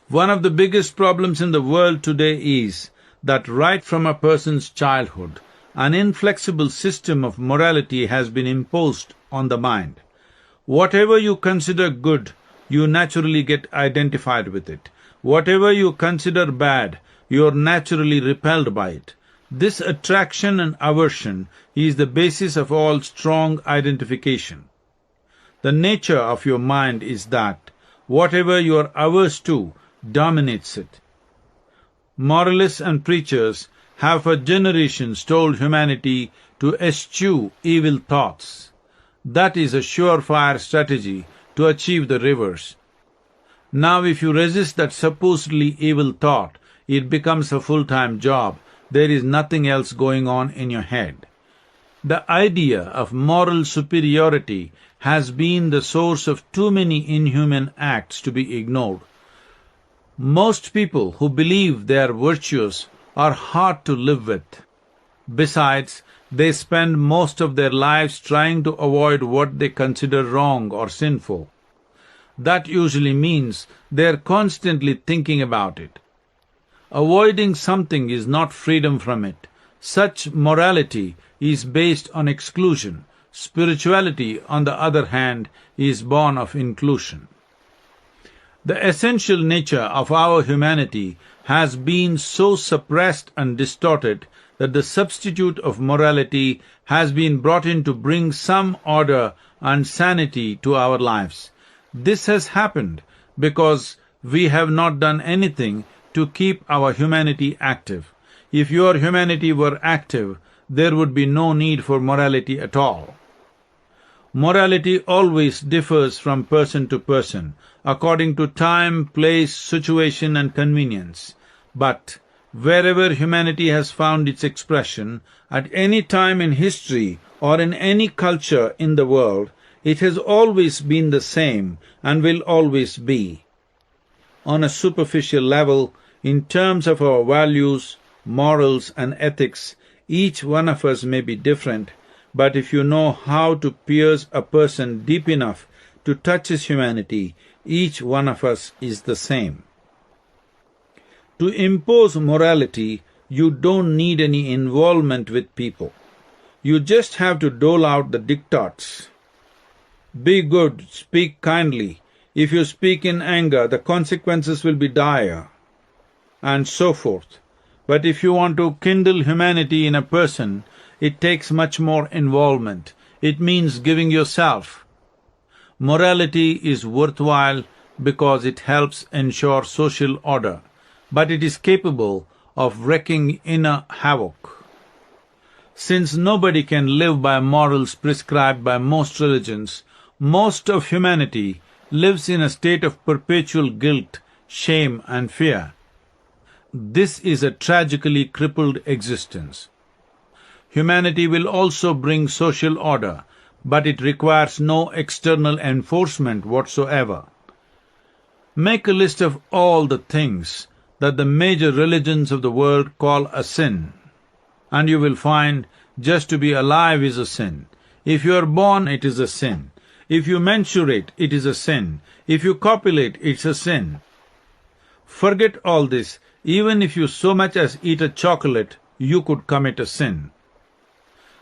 One of the biggest problems in the world today is that right from a person's childhood, an inflexible system of morality has been imposed on the mind. Whatever you consider good, you naturally get identified with it. Whatever you consider bad, you are naturally repelled by it. This attraction and aversion is the basis of all strong identification. The nature of your mind is that whatever you are averse to dominates it. Moralists and preachers have for generations told humanity to eschew evil thoughts. That is a surefire strategy to achieve the reverse. Now if you resist that supposedly evil thought, it becomes a full-time job. There is nothing else going on in your head. The idea of moral superiority has been the source of too many inhuman acts to be ignored. Most people who believe they are virtuous are hard to live with. Besides, they spend most of their lives trying to avoid what they consider wrong or sinful. That usually means they are constantly thinking about it. Avoiding something is not freedom from it. Such morality is based on exclusion. Spirituality, on the other hand, is born of inclusion. The essential nature of our humanity has been so suppressed and distorted that the substitute of morality has been brought in to bring some order and sanity to our lives. This has happened because we have not done anything to keep our humanity active. If your humanity were active, there would be no need for morality at all. Morality always differs from person to person, according to time, place, situation and convenience. But wherever humanity has found its expression, at any time in history or in any culture in the world, it has always been the same and will always be. On a superficial level, in terms of our values, morals and ethics, each one of us may be different, but if you know how to pierce a person deep enough to touch his humanity, each one of us is the same. To impose morality, you don't need any involvement with people. You just have to dole out the diktats. Be good, speak kindly. If you speak in anger, the consequences will be dire, and so forth. But if you want to kindle humanity in a person, it takes much more involvement. It means giving yourself. Morality is worthwhile because it helps ensure social order, but it is capable of wreaking inner havoc. Since nobody can live by morals prescribed by most religions, most of humanity lives in a state of perpetual guilt, shame and fear. This is a tragically crippled existence. Humanity will also bring social order, but it requires no external enforcement whatsoever. Make a list of all the things that the major religions of the world call a sin, and you will find just to be alive is a sin. If you are born, it is a sin. If you menstruate, it is a sin. If you copulate, it's a sin. Forget all this. Even if you so much as eat a chocolate, you could commit a sin.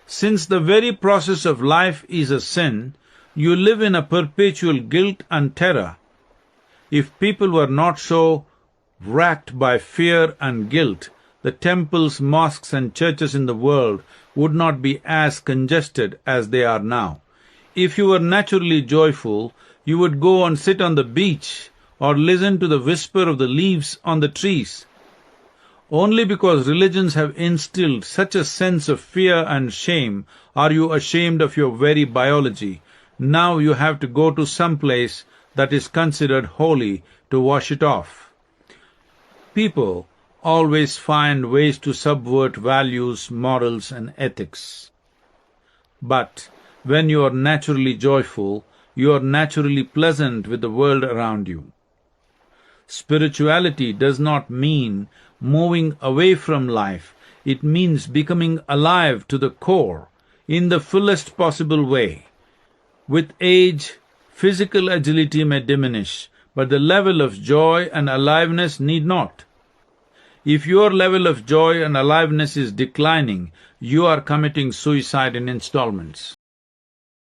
Since the very process of life is a sin, you live in a perpetual guilt and terror. If people were not so racked by fear and guilt, the temples, mosques and churches in the world would not be as congested as they are now. If you were naturally joyful, you would go and sit on the beach or listen to the whisper of the leaves on the trees. Only because religions have instilled such a sense of fear and shame are you ashamed of your very biology. Now you have to go to some place that is considered holy to wash it off. People always find ways to subvert values, morals and ethics. But when you are naturally joyful, you are naturally pleasant with the world around you. Spirituality does not mean moving away from life. It means becoming alive to the core in the fullest possible way. With age, physical agility may diminish, but the level of joy and aliveness need not. If your level of joy and aliveness is declining, you are committing suicide in installments.